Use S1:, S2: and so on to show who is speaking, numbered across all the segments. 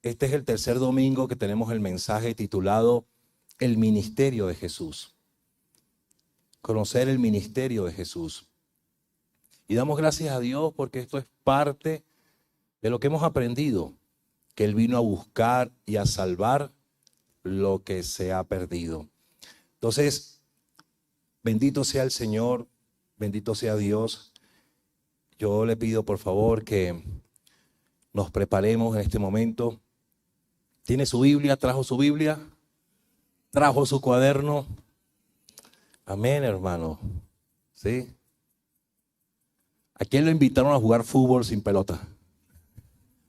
S1: Este es el tercer domingo que tenemos el mensaje titulado El ministerio de Jesús. Conocer el ministerio de Jesús. Y damos gracias a Dios porque esto es parte de lo que hemos aprendido, que Él vino a buscar y a salvar lo que se ha perdido. Entonces, bendito sea el Señor, bendito sea Dios. Yo le pido por favor que nos preparemos en este momento. ¿Tiene su Biblia? ¿Trajo su Biblia? ¿Trajo su cuaderno? Amén, hermano. ¿Sí? ¿A quién lo invitaron a jugar fútbol sin pelota?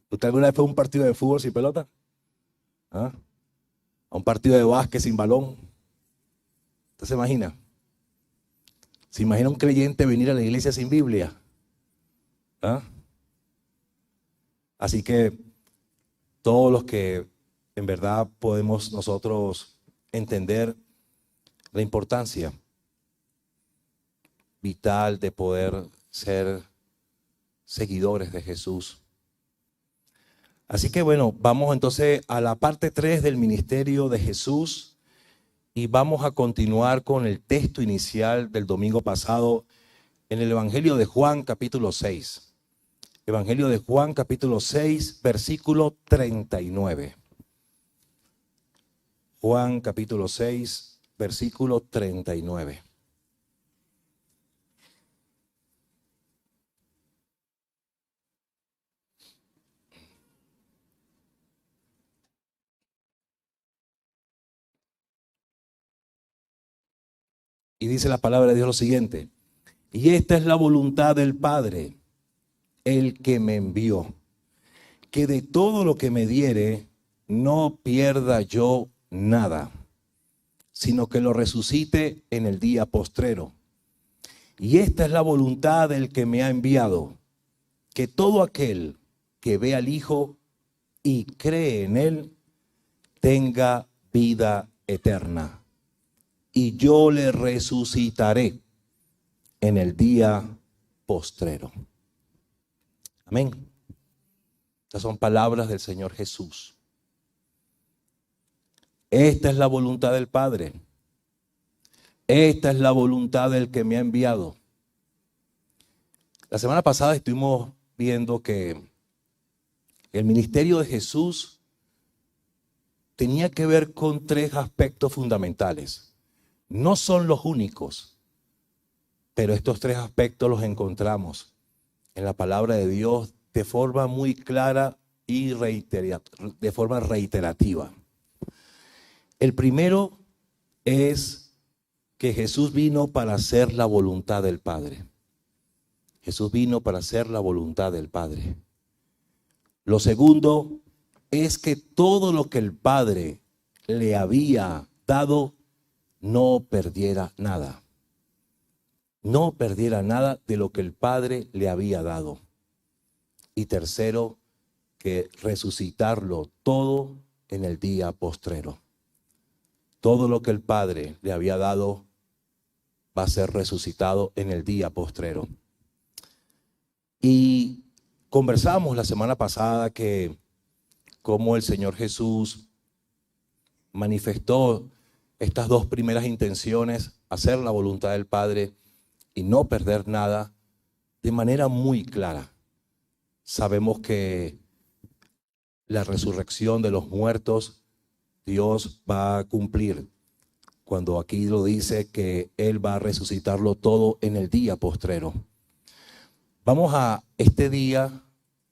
S1: ¿Usted alguna vez fue a un partido de fútbol sin pelota? ¿Ah? ¿A un partido de básquet sin balón? ¿Usted se imagina? ¿Se imagina un creyente venir a la iglesia sin Biblia? ¿Ah? Así que todos los que en verdad podemos nosotros entender la importancia vital de poder ser seguidores de Jesús. Así que bueno, vamos entonces a la parte 3 del ministerio de Jesús y vamos a continuar con el texto inicial del domingo pasado en el Evangelio de Juan capítulo 6. Evangelio de Juan capítulo 6, versículo 39. Juan capítulo 6, versículo 39. Y dice la palabra de Dios lo siguiente: y esta es la voluntad del Padre, el que me envió, que de todo lo que me diere no pierda yo nada, sino que lo resucite en el día postrero. Y esta es la voluntad del que me ha enviado, que todo aquel que ve al Hijo y cree en Él tenga vida eterna. Y yo le resucitaré en el día postrero. Amén. Estas son palabras del Señor Jesús. Esta es la voluntad del Padre. Esta es la voluntad del que me ha enviado. La semana pasada estuvimos viendo que el ministerio de Jesús tenía que ver con 3 aspectos fundamentales. No son los únicos, pero estos 3 aspectos los encontramos en la palabra de Dios de forma muy clara y de forma reiterativa. El primero es que Jesús vino para hacer la voluntad del Padre. Jesús vino para hacer la voluntad del Padre. Lo segundo es que todo lo que el Padre le había dado no perdiera nada. No perdiera nada de lo que el Padre le había dado. Y tercero, que resucitarlo todo en el día postrero. Todo lo que el Padre le había dado va a ser resucitado en el día postrero. Y conversamos la semana pasada que cómo el Señor Jesús manifestó estas 2 primeras intenciones, hacer la voluntad del Padre y no perder nada, de manera muy clara. Sabemos que la resurrección de los muertos Dios va a cumplir cuando aquí lo dice que Él va a resucitarlo todo en el día postrero. Vamos a este día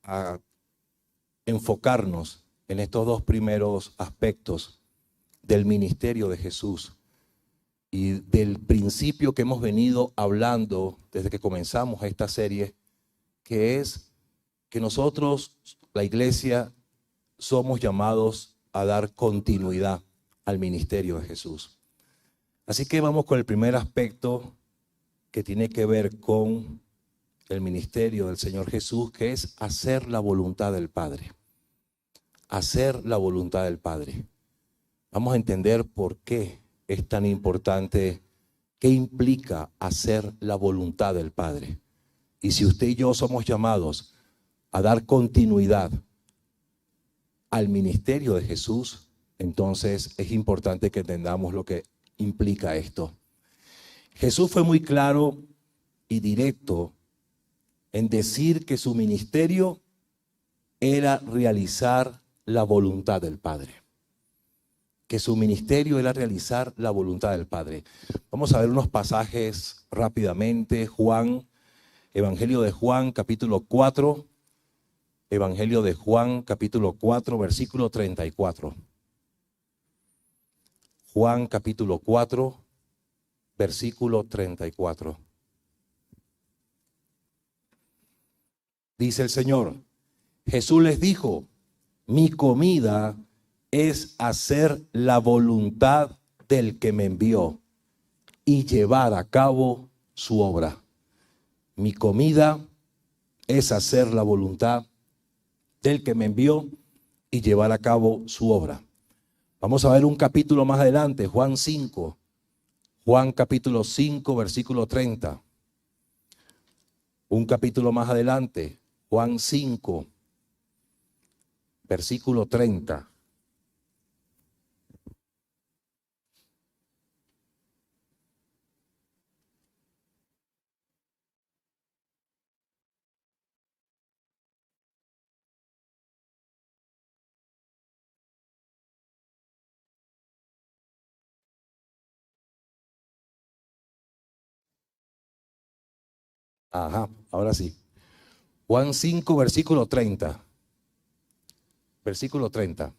S1: a enfocarnos en estos 2 primeros aspectos del ministerio de Jesús y del principio que hemos venido hablando desde que comenzamos esta serie, que es que nosotros, la iglesia, somos llamados a dar continuidad al ministerio de Jesús. Así que vamos con el primer aspecto que tiene que ver con el ministerio del Señor Jesús, que es hacer la voluntad del Padre. Hacer la voluntad del Padre. Vamos a entender por qué es tan importante, qué implica hacer la voluntad del Padre. Y si usted y yo somos llamados a dar continuidad al ministerio de Jesús, entonces es importante que entendamos lo que implica esto. Jesús fue muy claro y directo en decir que su ministerio era realizar la voluntad del Padre. Que su ministerio era realizar la voluntad del Padre. Vamos a ver unos pasajes rápidamente. Evangelio de Juan, capítulo 4. Evangelio de Juan, capítulo 4, versículo 34. Juan, capítulo 4, versículo 34. Dice el Señor: Jesús les dijo: mi comida es hacer la voluntad del que me envió y llevar a cabo su obra. Mi comida es hacer la voluntad del que me envió y llevar a cabo su obra. Vamos a ver un capítulo más adelante, Juan 5. Juan capítulo 5, versículo 30. Un capítulo más adelante, Juan 5, versículo 30. Ajá, ahora sí. Juan 5, versículo 30. Versículo 30.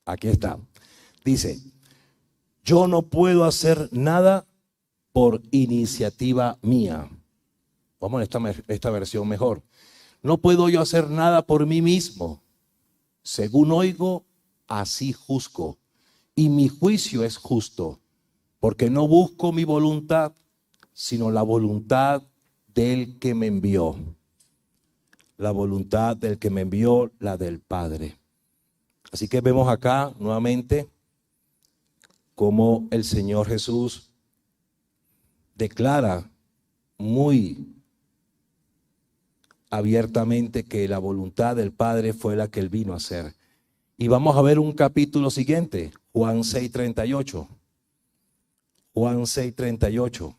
S1: Aquí está. Dice: yo no puedo hacer nada por iniciativa mía. Vamos a esta versión mejor. No puedo yo hacer nada por mí mismo. Según oigo, así juzgo. Y mi juicio es justo, porque no busco mi voluntad, sino la voluntad del que me envió. La voluntad del que me envió, la del Padre. Así que vemos acá nuevamente cómo el Señor Jesús declara muy abiertamente que la voluntad del Padre fue la que Él vino a hacer. Y vamos a ver un capítulo siguiente, Juan 6:38. Juan 6:38.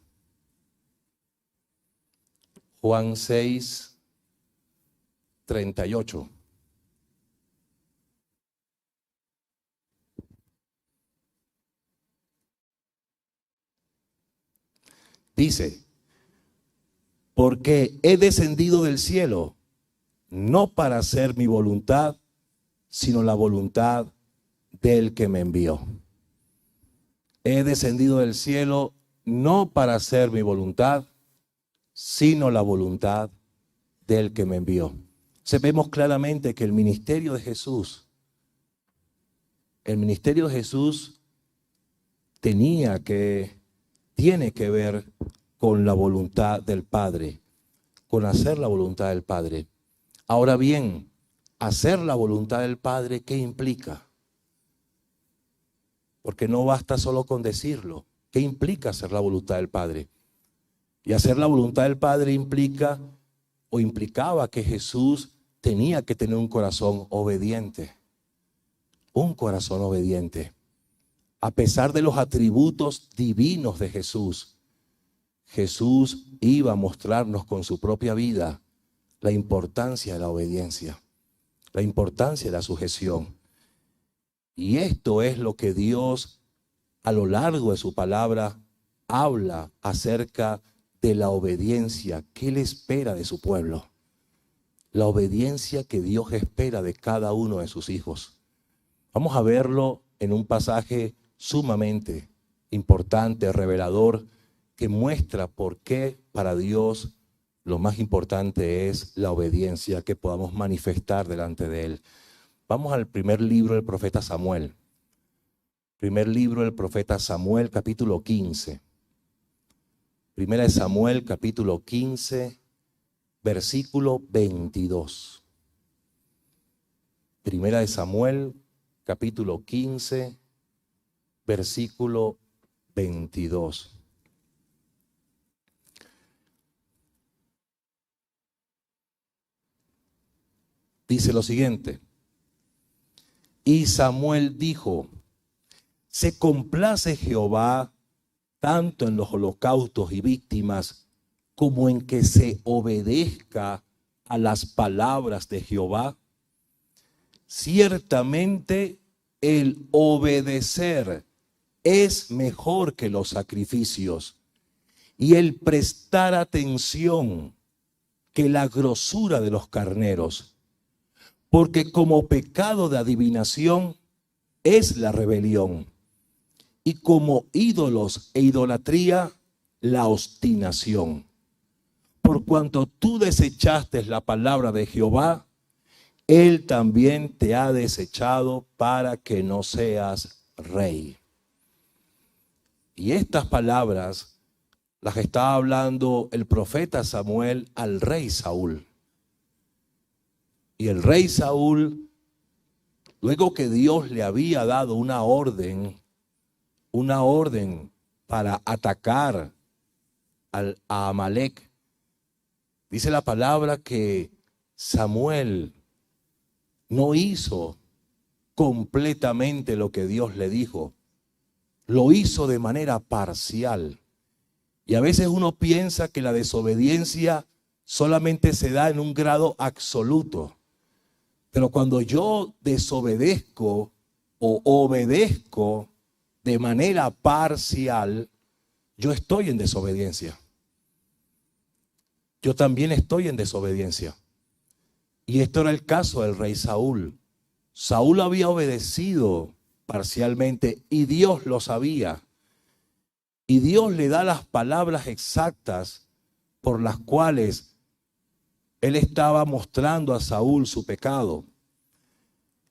S1: Juan 6:38. Dice: porque he descendido del cielo, no para hacer mi voluntad, sino la voluntad del que me envió. He descendido del cielo no para hacer mi voluntad, sino la voluntad del que me envió. Vemos claramente que el ministerio de Jesús tiene que ver con la voluntad del Padre, con hacer la voluntad del Padre. Ahora bien, hacer la voluntad del Padre, ¿qué implica? Porque no basta solo con decirlo. ¿Qué implica hacer la voluntad del Padre? Y hacer la voluntad del Padre implicaba que Jesús tenía que tener un corazón obediente. Un corazón obediente. A pesar de los atributos divinos de Jesús, Jesús iba a mostrarnos con su propia vida la importancia de la obediencia, la importancia de la sujeción. Y esto es lo que Dios a lo largo de su palabra habla acerca de la obediencia que Él espera de su pueblo. La obediencia que Dios espera de cada uno de sus hijos. Vamos a verlo en un pasaje sumamente importante, revelador, que muestra por qué para Dios lo más importante es la obediencia que podamos manifestar delante de Él. Vamos al primer libro del profeta Samuel. Primer libro del profeta Samuel, capítulo 15. Primera de Samuel, capítulo 15, versículo 22. Primera de Samuel, capítulo 15, versículo 22. Dice lo siguiente: y Samuel dijo: se complace Jehová tanto en los holocaustos y víctimas como en que se obedezca a las palabras de Jehová. Ciertamente el obedecer es mejor que los sacrificios, y el prestar atención que la grosura de los carneros. Porque como pecado de adivinación es la rebelión, y como ídolos e idolatría la obstinación. Por cuanto tú desechaste la palabra de Jehová, Él también te ha desechado para que no seas rey. Y estas palabras las estaba hablando el profeta Samuel al rey Saúl. Y el rey Saúl, luego que Dios le había dado una orden para atacar a Amalek, dice la palabra que Samuel no hizo completamente lo que Dios le dijo. Lo hizo de manera parcial. Y a veces uno piensa que la desobediencia solamente se da en un grado absoluto. Pero cuando yo desobedezco o obedezco de manera parcial, yo estoy en desobediencia. Yo también estoy en desobediencia. Y esto era el caso del rey Saúl. Saúl había obedecido parcialmente y Dios lo sabía. Y Dios le da las palabras exactas por las cuales Él estaba mostrando a Saúl su pecado.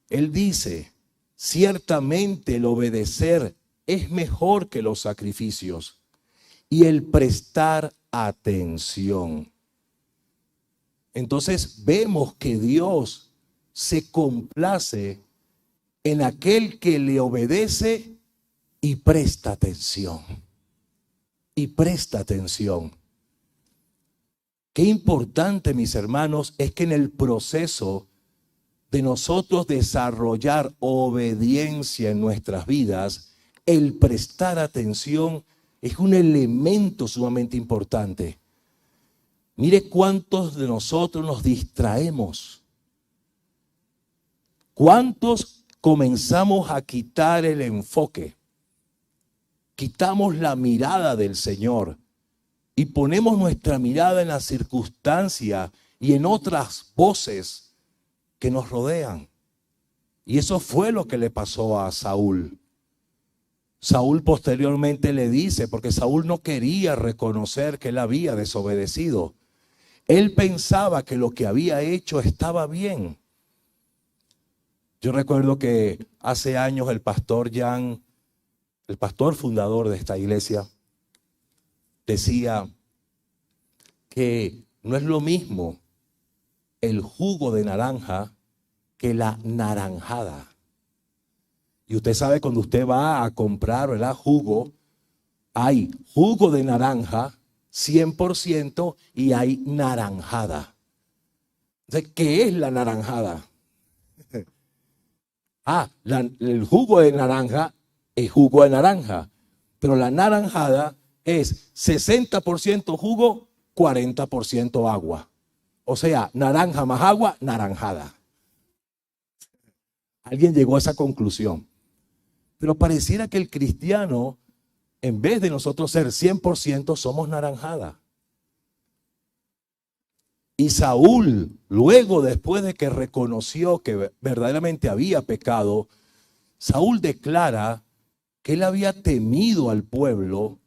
S1: Él dice: ciertamente el obedecer es mejor que los sacrificios y el prestar atención. Entonces vemos que Dios se complace en aquel que le obedece y presta atención. Y presta atención. Qué importante, mis hermanos, es que en el proceso de nosotros desarrollar obediencia en nuestras vidas, el prestar atención es un elemento sumamente importante. Mire cuántos de nosotros nos distraemos. ¿Cuántos comenzamos a quitar el enfoque? Quitamos la mirada del Señor y ponemos nuestra mirada en la circunstancia y en otras voces que nos rodean. Y eso fue lo que le pasó a Saúl. Saúl posteriormente le dice, porque Saúl no quería reconocer que él había desobedecido. Él pensaba que lo que había hecho estaba bien. Yo recuerdo que hace años el pastor Jan, el pastor fundador de esta iglesia, decía que no es lo mismo el jugo de naranja que la naranjada. Y usted sabe, cuando usted va a comprar, ¿verdad?, jugo, hay jugo de naranja 100% y hay naranjada. Entonces, ¿qué es la naranjada? El jugo de naranja es jugo de naranja, pero la naranjada es 60% jugo, 40% agua. O sea, naranja más agua, naranjada. Alguien llegó a esa conclusión. Pero pareciera que el cristiano, en vez de nosotros ser 100%, somos naranjada. Y Saúl, luego, después de que reconoció que verdaderamente había pecado, Saúl declara que él había temido al pueblo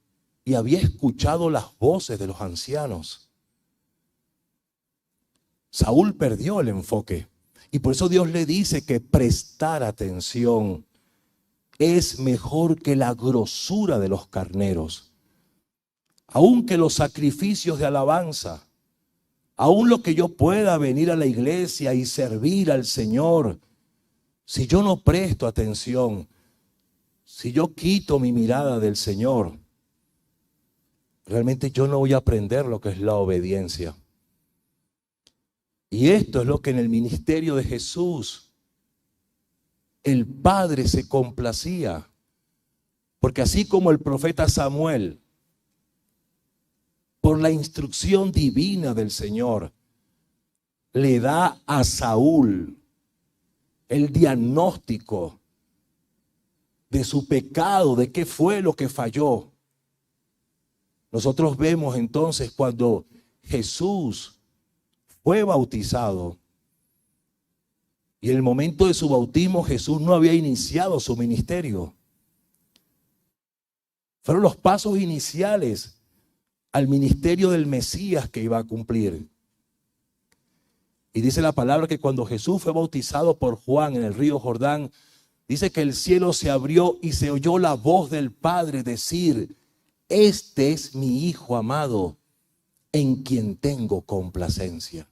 S1: y había escuchado las voces de los ancianos. Saúl perdió el enfoque. Y por eso Dios le dice que prestar atención es mejor que la grosura de los carneros. Aun que los sacrificios de alabanza, aun lo que yo pueda venir a la iglesia y servir al Señor, si yo no presto atención, si yo quito mi mirada del Señor, realmente yo no voy a aprender lo que es la obediencia. Y esto es lo que en el ministerio de Jesús el Padre se complacía. Porque así como el profeta Samuel, por la instrucción divina del Señor, le da a Saúl el diagnóstico de su pecado, de qué fue lo que falló. Nosotros vemos entonces cuando Jesús fue bautizado y en el momento de su bautismo Jesús no había iniciado su ministerio. Fueron los pasos iniciales al ministerio del Mesías que iba a cumplir. Y dice la palabra que cuando Jesús fue bautizado por Juan en el río Jordán, dice que el cielo se abrió y se oyó la voz del Padre decir: este es mi Hijo amado, en quien tengo complacencia.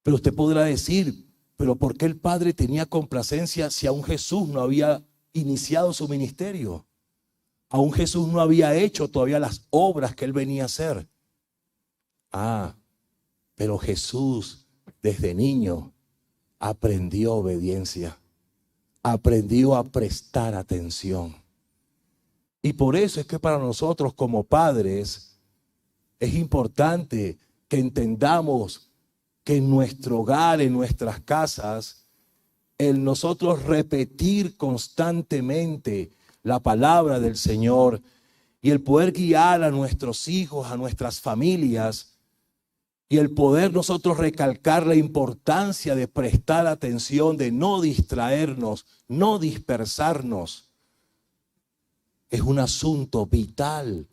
S1: Pero usted podrá decir, pero ¿por qué el Padre tenía complacencia si aún Jesús no había iniciado su ministerio? Aún Jesús no había hecho todavía las obras que él venía a hacer. Pero Jesús desde niño aprendió obediencia, aprendió a prestar atención. Y por eso es que para nosotros como padres es importante que entendamos que en nuestro hogar, en nuestras casas, el nosotros repetir constantemente la palabra del Señor y el poder guiar a nuestros hijos, a nuestras familias, y el poder nosotros recalcar la importancia de prestar atención, de no distraernos, no dispersarnos, es un asunto vital,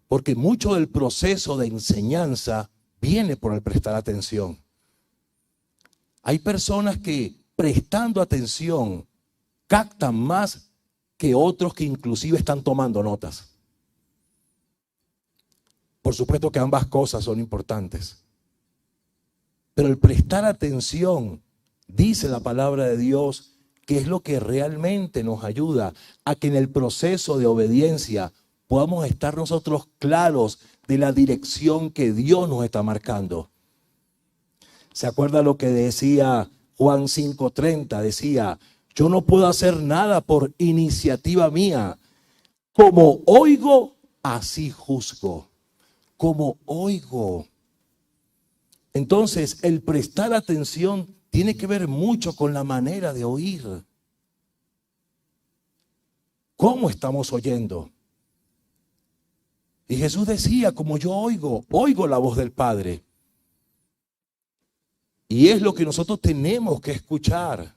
S1: porque mucho del proceso de enseñanza viene por el prestar atención. Hay personas que prestando atención captan más que otros que inclusive están tomando notas. Por supuesto que ambas cosas son importantes. Pero el prestar atención, dice la palabra de Dios, que es lo que realmente nos ayuda a que en el proceso de obediencia podamos estar nosotros claros de la dirección que Dios nos está marcando. ¿Se acuerda lo que decía Juan 5:30? Decía: yo no puedo hacer nada por iniciativa mía. Como oigo, así juzgo. Como oigo. Entonces, el prestar atención tiene que ver mucho con la manera de oír. ¿Cómo estamos oyendo? Y Jesús decía: como yo oigo la voz del Padre. Y es lo que nosotros tenemos que escuchar.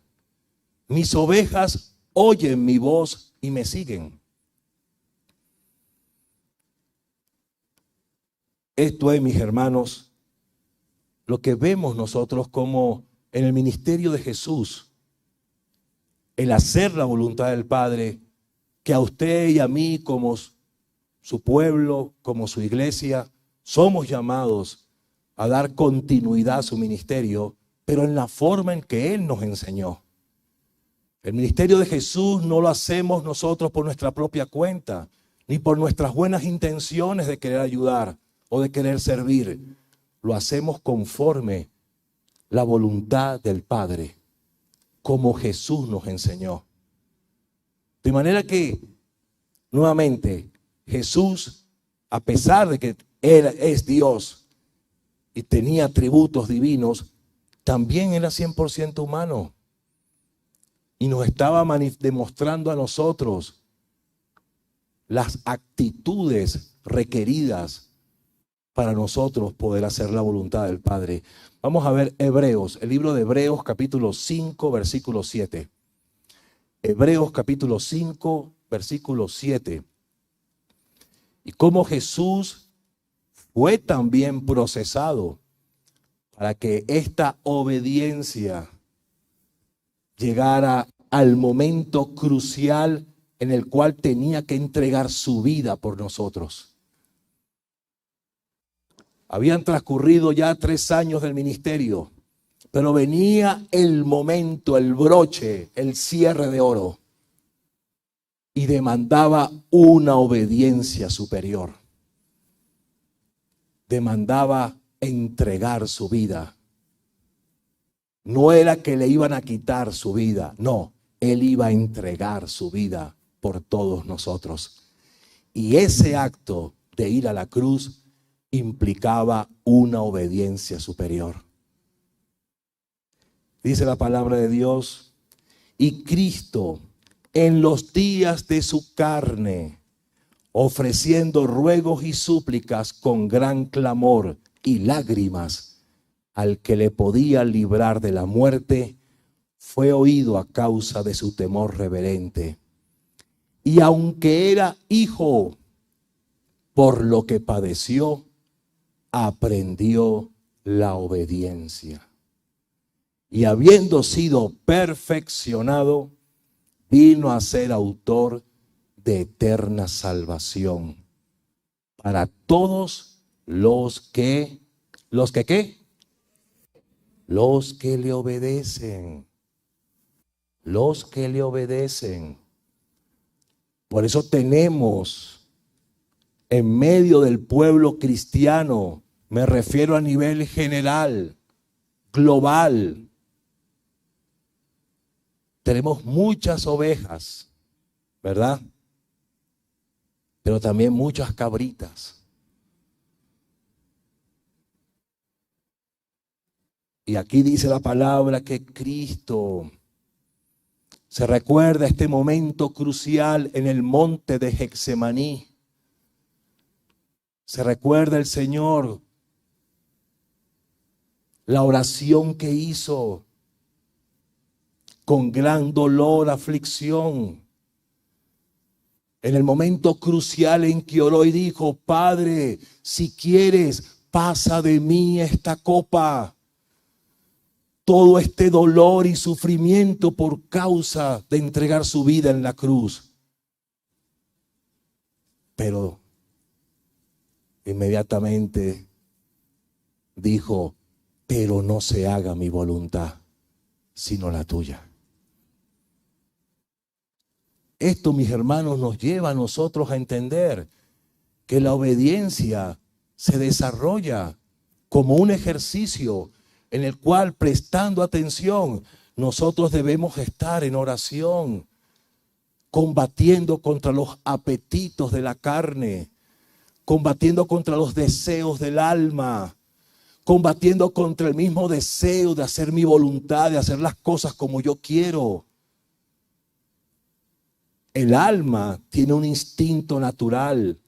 S1: Mis ovejas oyen mi voz y me siguen. Esto es, mis hermanos, lo que vemos nosotros como en el ministerio de Jesús, el hacer la voluntad del Padre, que a usted y a mí como su pueblo, como su iglesia, somos llamados a dar continuidad a su ministerio, pero en la forma en que Él nos enseñó. El ministerio de Jesús no lo hacemos nosotros por nuestra propia cuenta, ni por nuestras buenas intenciones de querer ayudar o de querer servir. Lo hacemos conforme la voluntad del Padre, como Jesús nos enseñó. De manera que, nuevamente, Jesús, a pesar de que Él es Dios y tenía atributos divinos, también era 100% humano. Y nos estaba demostrando a nosotros las actitudes requeridas para nosotros poder hacer la voluntad del Padre. Vamos a ver Hebreos, el libro de Hebreos capítulo 5, versículo 7. Hebreos capítulo 5, versículo 7. Y cómo Jesús fue también procesado para que esta obediencia llegara al momento crucial en el cual tenía que entregar su vida por nosotros. Habían transcurrido ya 3 años del ministerio, pero venía el momento, el broche, el cierre de oro. y demandaba una obediencia superior. Demandaba entregar su vida. No era que le iban a quitar su vida, no, él iba a entregar su vida por todos nosotros. Y ese acto de ir a la cruz implicaba una obediencia superior. Dice la palabra de Dios, y Cristo en los días de su carne, ofreciendo ruegos y súplicas con gran clamor y lágrimas al que le podía librar de la muerte, fue oído a causa de su temor reverente. Y aunque era hijo, por lo que padeció, aprendió la obediencia. Y habiendo sido perfeccionado, vino a ser autor de eterna salvación para todos los que ¿qué? Los que le obedecen. Los que le obedecen. Por eso tenemos en medio del pueblo cristiano, me refiero a nivel general, global, tenemos muchas ovejas, ¿verdad? Pero también muchas cabritas. Y aquí dice la palabra que Cristo se recuerda este momento crucial en el monte de Getsemaní. Se recuerda el Señor la oración que hizo con gran dolor, aflicción. En el momento crucial en que oró y dijo, Padre, si quieres, pasa de mí esta copa. Todo este dolor y sufrimiento por causa de entregar su vida en la cruz. Pero inmediatamente dijo, pero no se haga mi voluntad, sino la tuya. Esto, mis hermanos, nos lleva a nosotros a entender que la obediencia se desarrolla como un ejercicio en el cual, prestando atención, nosotros debemos estar en oración, combatiendo contra los apetitos de la carne, combatiendo contra los deseos del alma, combatiendo contra el mismo deseo de hacer mi voluntad, de hacer las cosas como yo quiero. El alma tiene un instinto natural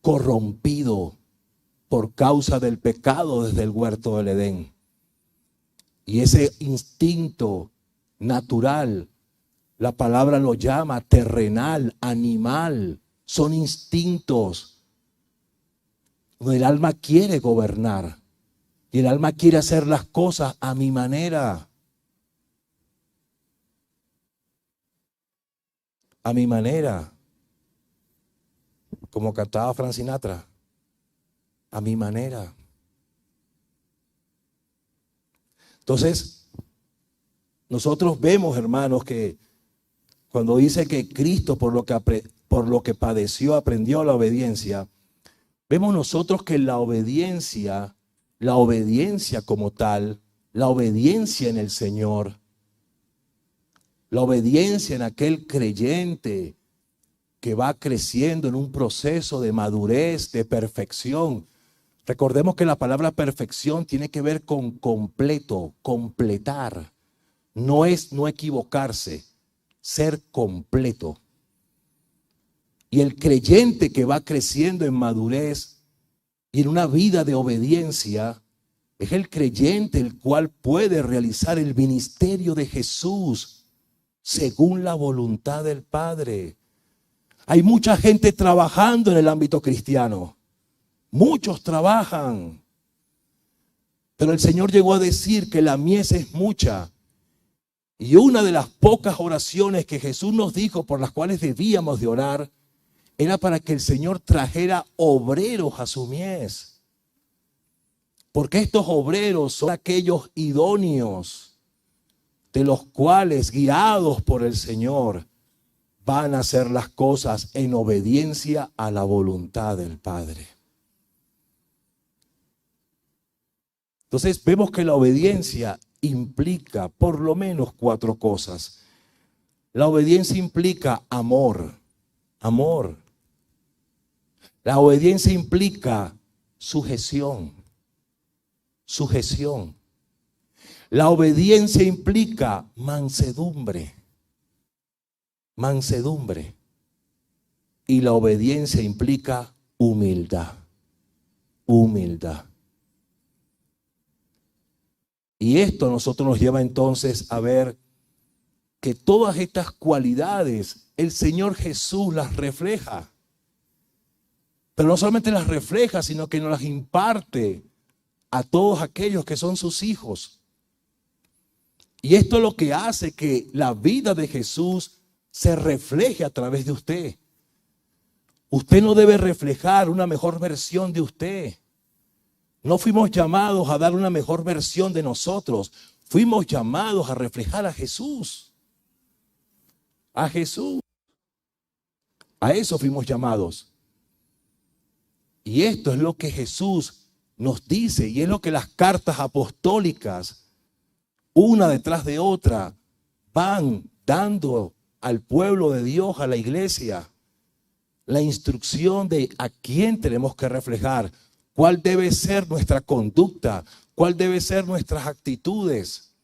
S1: corrompido por causa del pecado desde el huerto del Edén. Y ese instinto natural, la palabra lo llama terrenal, animal. Son instintos donde el alma quiere gobernar y el alma quiere hacer las cosas a mi manera. A mi manera, como cantaba Frank Sinatra, a mi manera. Entonces, nosotros vemos, hermanos, que cuando dice que Cristo por lo que padeció aprendió la obediencia, vemos nosotros que la obediencia como tal, la obediencia en el Señor, la obediencia en aquel creyente que va creciendo en un proceso de madurez, de perfección. Recordemos que la palabra perfección tiene que ver con completo, completar. No es no equivocarse, ser completo. Y el creyente que va creciendo en madurez y en una vida de obediencia, es el creyente el cual puede realizar el ministerio de Jesús según la voluntad del Padre. Hay mucha gente trabajando en el ámbito cristiano. Muchos trabajan. Pero el Señor llegó a decir que la mies es mucha. Y una de las pocas oraciones que Jesús nos dijo por las cuales debíamos de orar era para que el Señor trajera obreros a su mies. Porque estos obreros son aquellos idóneos de los cuales, guiados por el Señor, van a hacer las cosas en obediencia a la voluntad del Padre. Entonces vemos que la obediencia implica por lo menos 4 cosas. La obediencia implica amor. Amor. La obediencia implica sujeción. Sujeción. La obediencia implica mansedumbre. Mansedumbre. Y la obediencia implica humildad. Humildad. Y esto a nosotros nos lleva entonces a ver que todas estas cualidades el Señor Jesús las refleja. Pero no solamente las refleja, sino que nos las imparte a todos aquellos que son sus hijos. Y esto es lo que hace que la vida de Jesús se refleje a través de usted. Usted no debe reflejar una mejor versión de usted. No fuimos llamados a dar una mejor versión de nosotros. Fuimos llamados a reflejar a Jesús. A Jesús. A eso fuimos llamados. Y esto es lo que Jesús nos dice y es lo que las cartas apostólicas, una detrás de otra, van dando al pueblo de Dios, a la iglesia, la instrucción de a quién tenemos que reflejar, cuál debe ser nuestra conducta, cuál debe ser nuestras actitudes.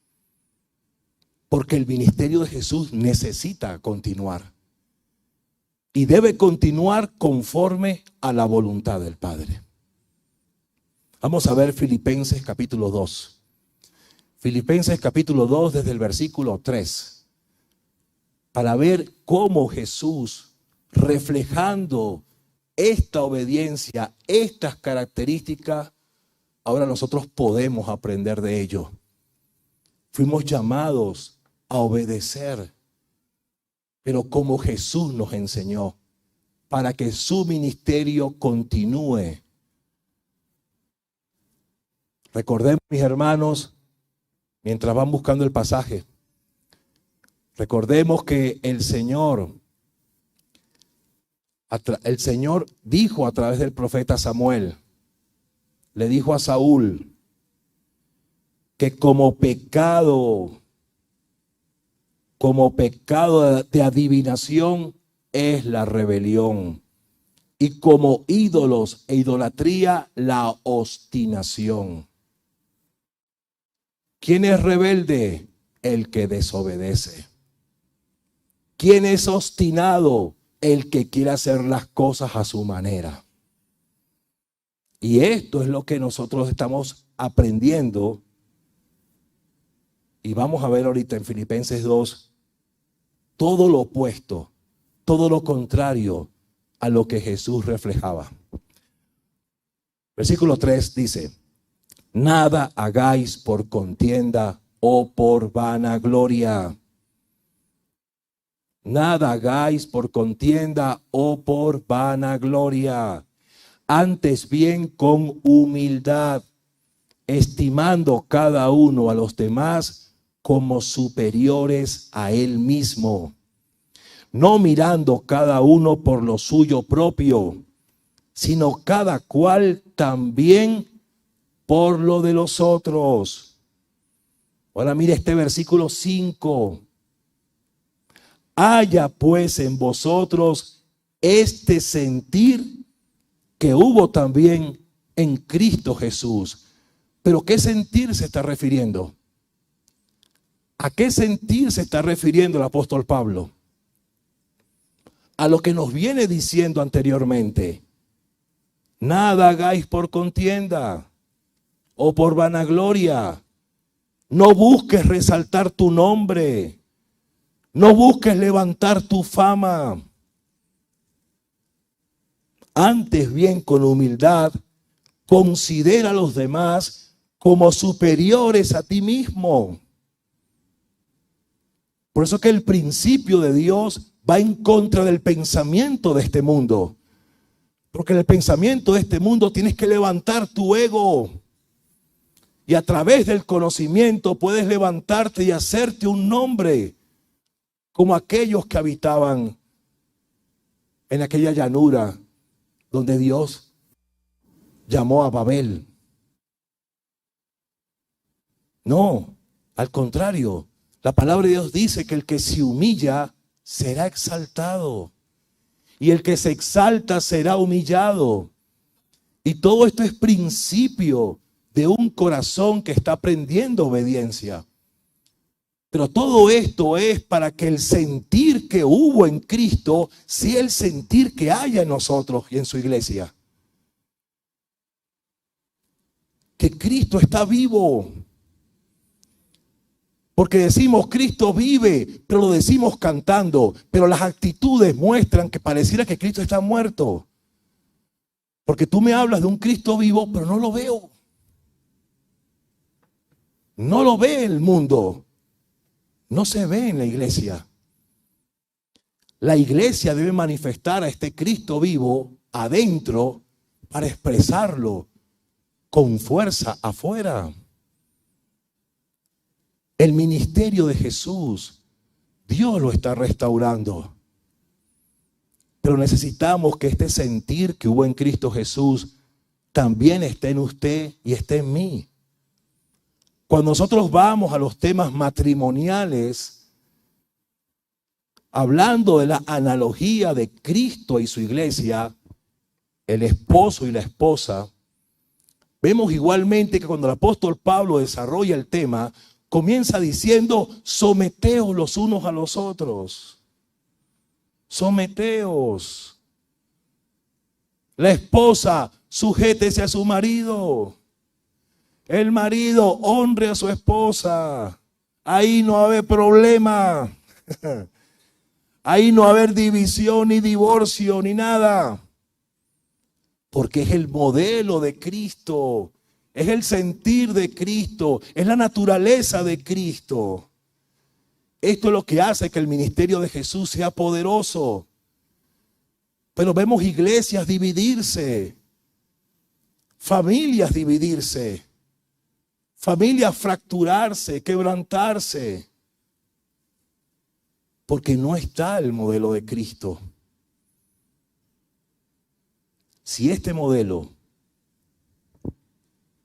S1: Porque el ministerio de Jesús necesita continuar. Y debe continuar conforme a la voluntad del Padre. Vamos a ver Filipenses capítulo 2. Filipenses capítulo 2 desde el versículo 3. Para ver cómo Jesús, reflejando esta obediencia, estas características, ahora nosotros podemos aprender de ello. Fuimos llamados a obedecer, pero como Jesús nos enseñó, para que su ministerio continúe. Recordemos, mis hermanos, mientras van buscando el pasaje, recordemos que el Señor dijo a través del profeta Samuel, le dijo a Saúl que como pecado de adivinación es la rebelión y como ídolos e idolatría la obstinación. ¿Quién es rebelde? El que desobedece. ¿Quién es obstinado? El que quiere hacer las cosas a su manera. Y esto es lo que nosotros estamos aprendiendo. Y vamos a ver ahorita en Filipenses 2 todo lo opuesto, todo lo contrario a lo que Jesús reflejaba. Versículo 3 dice: nada hagáis por contienda o por vanagloria. Nada hagáis por contienda o por vanagloria. Antes bien con humildad, estimando cada uno a los demás como superiores a él mismo, no mirando cada uno por lo suyo propio, sino cada cual también por lo de los otros. Ahora mire este versículo 5. Haya pues en vosotros este sentir que hubo también en Cristo Jesús. ¿Pero qué sentir se está refiriendo? ¿A qué sentir se está refiriendo el apóstol Pablo? A lo que nos viene diciendo anteriormente. Nada hagáis por contienda o por vanagloria. No busques resaltar tu nombre. No busques levantar tu fama. Antes bien, con humildad, considera a los demás como superiores a ti mismo. Por eso que el principio de Dios va en contra del pensamiento de este mundo. Porque en el pensamiento de este mundo tienes que levantar tu ego. Y a través del conocimiento puedes levantarte y hacerte un nombre como aquellos que habitaban en aquella llanura donde Dios llamó a Babel. No, al contrario, la palabra de Dios dice que el que se humilla será exaltado y el que se exalta será humillado. Y todo esto es principio de un corazón que está aprendiendo obediencia. Pero todo esto es para que el sentir que hubo en Cristo sea el sentir que haya en nosotros y en su iglesia. Que Cristo está vivo. Porque decimos Cristo vive, pero lo decimos cantando. Pero las actitudes muestran que pareciera que Cristo está muerto. Porque tú me hablas de un Cristo vivo, pero no lo veo. No lo ve el mundo. No se ve en la iglesia. La iglesia debe manifestar a este Cristo vivo adentro para expresarlo con fuerza afuera. El ministerio de Jesús, Dios lo está restaurando. Pero necesitamos que este sentir que hubo en Cristo Jesús también esté en usted y esté en mí. Cuando nosotros vamos a los temas matrimoniales, hablando de la analogía de Cristo y su iglesia, el esposo y la esposa, vemos igualmente que cuando el apóstol Pablo desarrolla el tema, comienza diciendo, someteos los unos a los otros. Someteos. La esposa, sujétese a su marido. El marido, honre a su esposa. Ahí no va a haber problema. Ahí no va a haber división, ni divorcio, ni nada. Porque es el modelo de Cristo. Es el sentir de Cristo. Es la naturaleza de Cristo. Esto es lo que hace que el ministerio de Jesús sea poderoso. Pero vemos iglesias dividirse. Familias dividirse. Familias fracturarse, quebrantarse. Porque no está el modelo de Cristo. Si este modelo,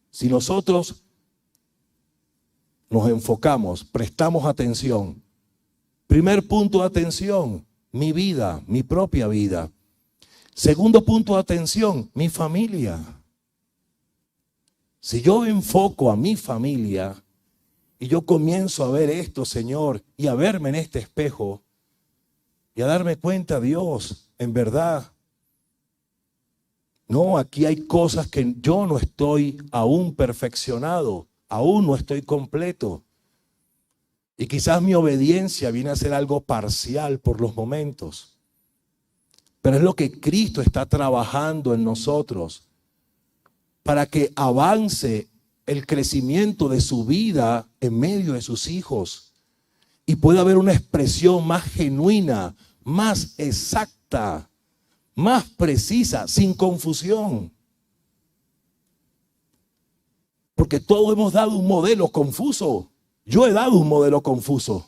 S1: si nosotros nos enfocamos, prestamos atención. Primer punto de atención, mi vida, mi propia vida. Segundo punto de atención, mi familia. Si yo enfoco a mi familia y yo comienzo a ver esto, Señor, y a verme en este espejo y a darme cuenta, Dios, en verdad, no, aquí hay cosas que yo no estoy aún perfeccionado, aún no estoy completo. Y quizás mi obediencia viene a ser algo parcial por los momentos. Pero es lo que Cristo está trabajando en nosotros para que avance el crecimiento de su vida en medio de sus hijos y pueda haber una expresión más genuina, más exacta, más precisa, sin confusión. Porque todos hemos dado un modelo confuso. Yo he dado un modelo confuso.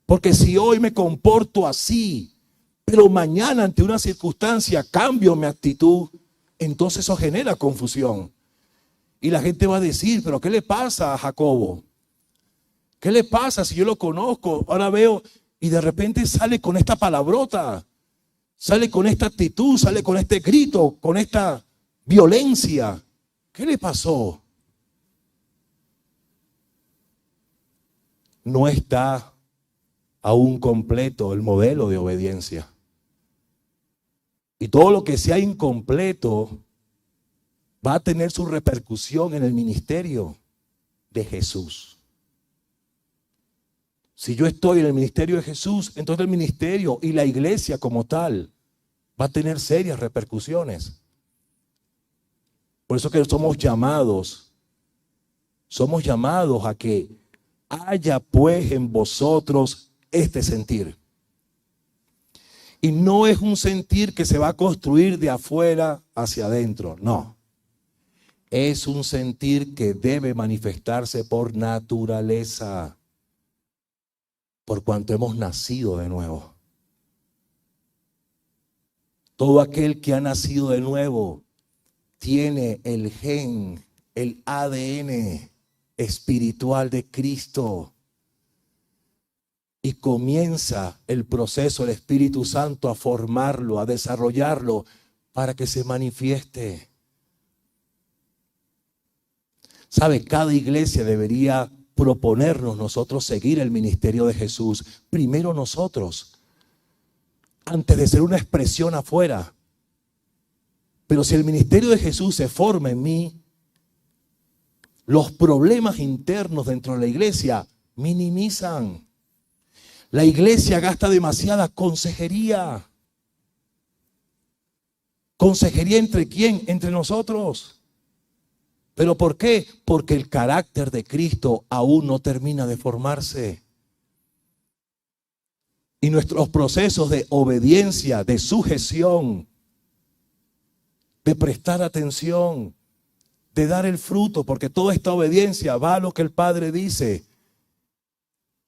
S1: Porque si hoy me comporto así, pero mañana ante una circunstancia cambio mi actitud, entonces eso genera confusión. Y la gente va a decir, pero ¿qué le pasa a Jacobo? ¿Qué le pasa si yo lo conozco? Ahora veo y de repente sale con esta palabrota, sale con esta actitud, sale con este grito, con esta violencia. ¿Qué le pasó? No está aún completo el modelo de obediencia. Y todo lo que sea incompleto va a tener su repercusión en el ministerio de Jesús. Si yo estoy en el ministerio de Jesús, entonces el ministerio y la iglesia como tal va a tener serias repercusiones. Por eso que somos llamados a que haya pues en vosotros este sentir. Y no es un sentir que se va a construir de afuera hacia adentro, no. Es un sentir que debe manifestarse por naturaleza, por cuanto hemos nacido de nuevo. Todo aquel que ha nacido de nuevo tiene el gen, el ADN espiritual de Cristo. Y comienza el proceso del Espíritu Santo a formarlo, a desarrollarlo para que se manifieste. ¿Sabe? Cada iglesia debería proponernos nosotros seguir el ministerio de Jesús. Primero nosotros, antes de ser una expresión afuera. Pero si el ministerio de Jesús se forma en mí, los problemas internos dentro de la iglesia minimizan. La iglesia gasta demasiada consejería. ¿Consejería entre quién? Entre nosotros. ¿Pero por qué? Porque el carácter de Cristo aún no termina de formarse. Y nuestros procesos de obediencia, de sujeción, de prestar atención, de dar el fruto, porque toda esta obediencia va a lo que el Padre dice.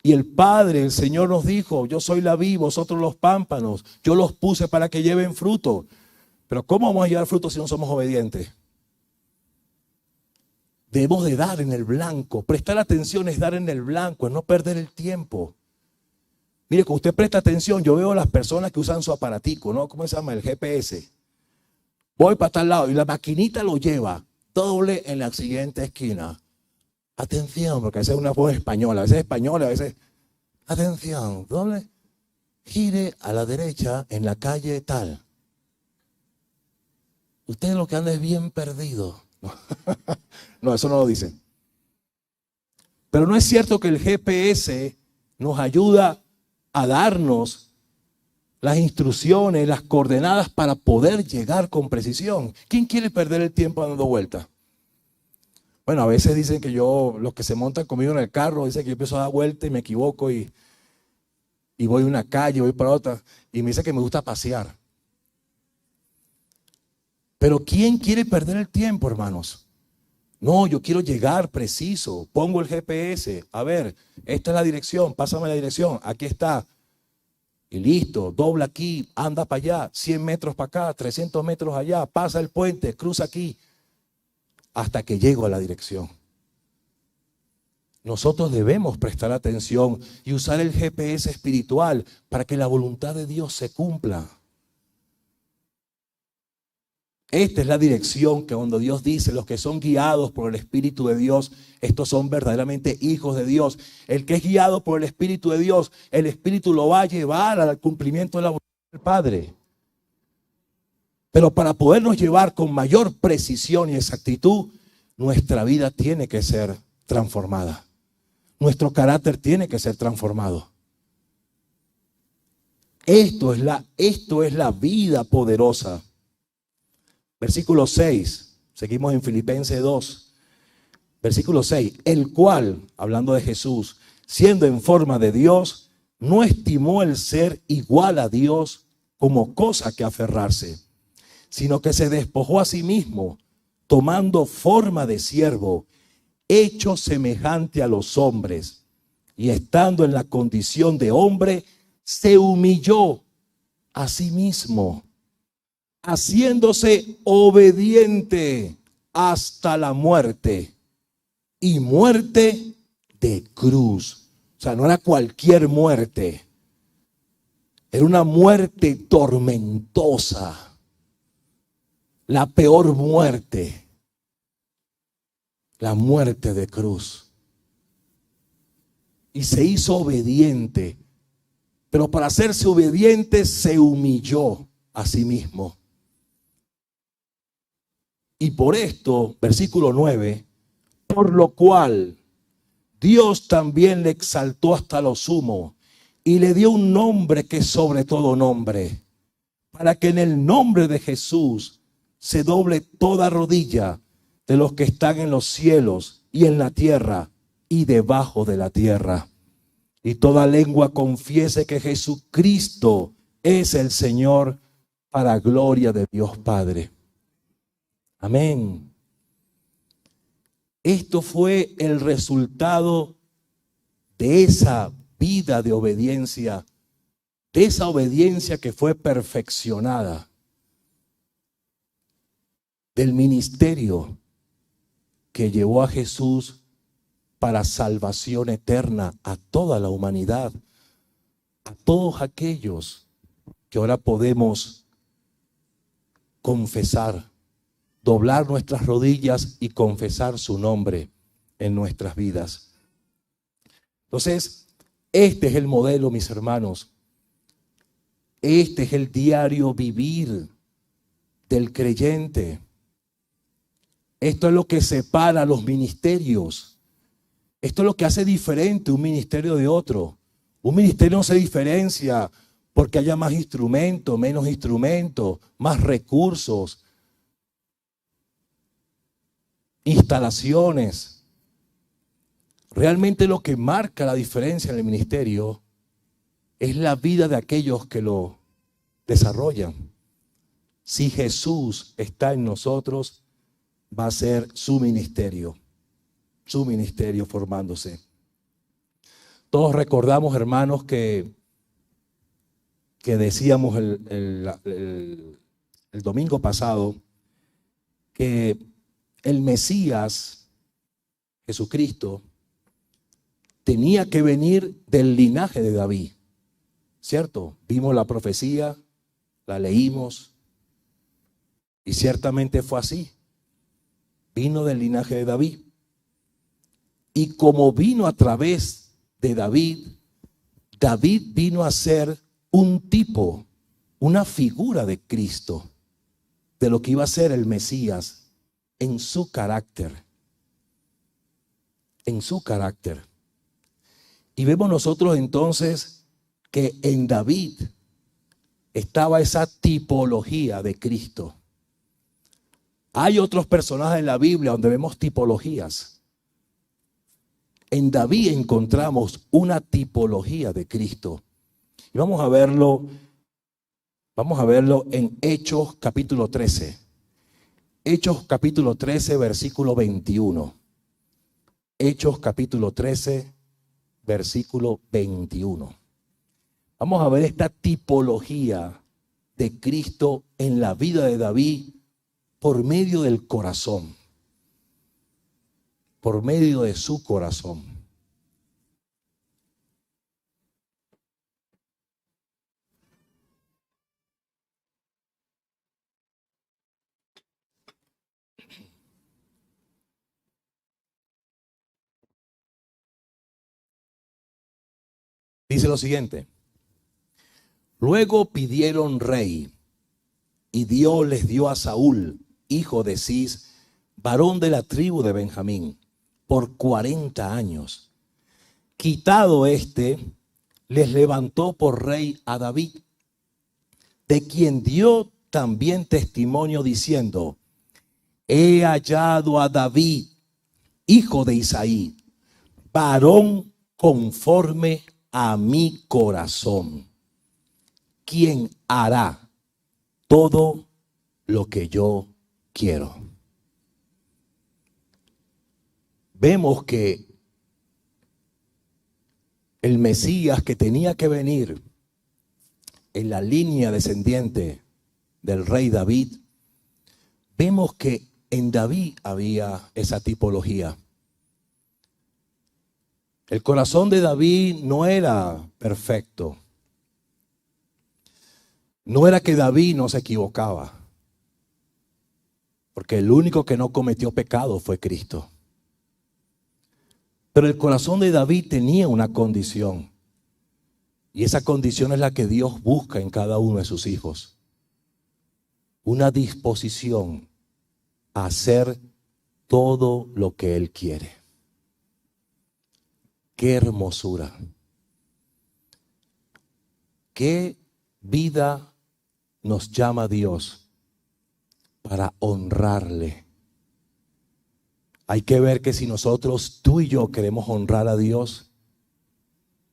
S1: Y el Padre, el Señor nos dijo: yo soy la vid, vosotros los pámpanos, yo los puse para que lleven fruto. Pero ¿cómo vamos a llevar fruto si no somos obedientes? Debemos de dar en el blanco. Prestar atención es dar en el blanco, es no perder el tiempo. Mire, cuando usted presta atención, yo veo a las personas que usan su aparatico, ¿no? ¿Cómo se llama? El GPS. Voy para tal lado y la maquinita lo lleva doble en la siguiente esquina. Atención, porque a veces es una voz española, a veces es española, a veces... Atención, doble. Gire a la derecha en la calle tal. Usted lo que anda es bien perdido. No, eso no lo dice. Pero no es cierto que el GPS nos ayuda a darnos las instrucciones, las coordenadas para poder llegar con precisión. ¿Quién quiere perder el tiempo dando vueltas? Bueno, a veces dicen que los que se montan conmigo en el carro, dicen que yo empiezo a dar vueltas y me equivoco y voy a una calle, voy para otra, y me dice que me gusta pasear. Pero ¿quién quiere perder el tiempo, hermanos? No, yo quiero llegar preciso. Pongo el GPS. A ver, esta es la dirección. Pásame la dirección. Aquí está. Y listo. Dobla aquí. Anda para allá. 100 metros para acá. 300 metros allá. Pasa el puente. Cruza aquí. Hasta que llego a la dirección. Nosotros debemos prestar atención y usar el GPS espiritual para que la voluntad de Dios se cumpla. Esta es la dirección que cuando Dios dice: los que son guiados por el Espíritu de Dios, estos son verdaderamente hijos de Dios. El que es guiado por el Espíritu de Dios, el Espíritu lo va a llevar al cumplimiento de la voluntad del Padre. Pero para podernos llevar con mayor precisión y exactitud, nuestra vida tiene que ser transformada. Nuestro carácter tiene que ser transformado. Esto es la vida poderosa. Versículo 6, seguimos en Filipenses 2, versículo 6, el cual, hablando de Jesús, siendo en forma de Dios, no estimó el ser igual a Dios como cosa que aferrarse, sino que se despojó a sí mismo, tomando forma de siervo, hecho semejante a los hombres, y estando en la condición de hombre, se humilló a sí mismo, haciéndose obediente hasta la muerte, y muerte de cruz. O sea, no era cualquier muerte, era una muerte tormentosa, la peor muerte, la muerte de cruz. Y se hizo obediente, pero para hacerse obediente se humilló a sí mismo. Y por esto, versículo 9, por lo cual Dios también le exaltó hasta lo sumo y le dio un nombre que es sobre todo nombre, para que en el nombre de Jesús se doble toda rodilla de los que están en los cielos y en la tierra y debajo de la tierra, y toda lengua confiese que Jesucristo es el Señor, para gloria de Dios Padre. Amén. Esto fue el resultado de esa vida de obediencia, de esa obediencia que fue perfeccionada. del ministerio que llevó a Jesús para salvación eterna a toda la humanidad, a todos aquellos que ahora podemos confesar, doblar nuestras rodillas y confesar su nombre en nuestras vidas. Entonces, este es el modelo, mis hermanos. Este es el diario vivir del creyente. Esto es lo que separa los ministerios. Esto es lo que hace diferente un ministerio de otro. Un ministerio no se diferencia porque haya más instrumentos, menos instrumentos, más recursos, instalaciones. Realmente lo que marca la diferencia en el ministerio es la vida de aquellos que lo desarrollan. Si Jesús está en nosotros, va a ser su ministerio formándose. Todos recordamos, hermanos, que decíamos el domingo pasado que el Mesías, Jesucristo, tenía que venir del linaje de David, ¿cierto? Vimos la profecía, la leímos y ciertamente fue así. Vino del linaje de David. Y como vino a través de David, David vino a ser un tipo, una figura de Cristo, de lo que iba a ser el Mesías en su carácter. En su carácter. Y vemos nosotros entonces que en David estaba esa tipología de Cristo. Hay otros personajes en la Biblia donde vemos tipologías. En David encontramos una tipología de Cristo. Y vamos a verlo en Hechos capítulo 13. Hechos capítulo 13, versículo 21. Hechos capítulo 13, versículo 21. Vamos a ver esta tipología de Cristo en la vida de David por medio del corazón. Por medio de su corazón. Dice lo siguiente: luego pidieron rey, y Dios les dio a Saúl, hijo de Cis, varón de la tribu de Benjamín, por 40 años. Quitado este, les levantó por rey a David, de quien dio también testimonio diciendo: he hallado a David, hijo de Isaí, varón conforme a mi corazón, quien hará todo lo que yo quiero. Vemos que el Mesías que tenía que venir en la línea descendiente del rey David, vemos que en David había esa tipología. El corazón de David no era perfecto. No era que David no se equivocaba, porque el único que no cometió pecado fue Cristo. Pero el corazón de David tenía una condición, y esa condición es la que Dios busca en cada uno de sus hijos. Una disposición a hacer todo lo que Él quiere. ¡Qué hermosura! ¡Qué vida nos llama Dios para honrarle! Hay que ver que si nosotros, tú y yo, queremos honrar a Dios,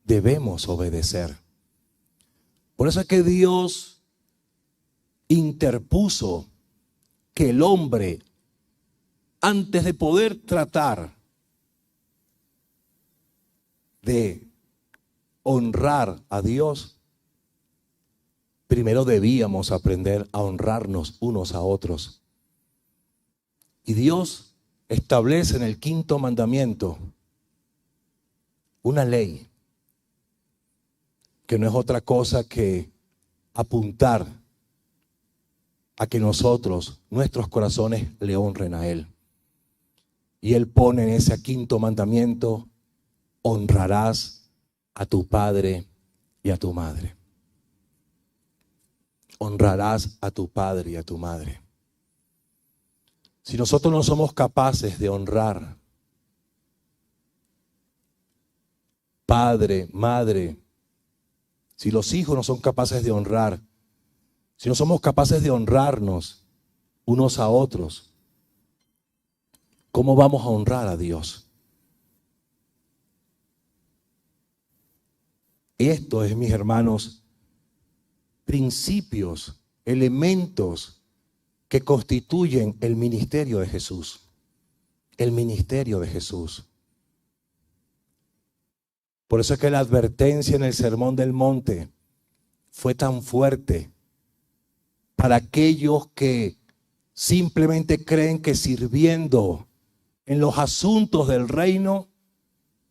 S1: debemos obedecer. Por eso es que Dios interpuso que el hombre, antes de poder tratar de honrar a Dios, primero debíamos aprender a honrarnos unos a otros. Y Dios establece en el 5.º mandamiento una ley que no es otra cosa que apuntar a que nosotros, nuestros corazones, le honren a Él. Y Él pone en ese 5.º mandamiento: honrarás a tu padre y a tu madre. Honrarás a tu padre y a tu madre. Si nosotros no somos capaces de honrar padre, madre, si los hijos no son capaces de honrar, si no somos capaces de honrarnos unos a otros, ¿cómo vamos a honrar a Dios? Esto es, mis hermanos, principios, elementos que constituyen el ministerio de Jesús. El ministerio de Jesús. Por eso es que la advertencia en el Sermón del Monte fue tan fuerte para aquellos que simplemente creen que sirviendo en los asuntos del reino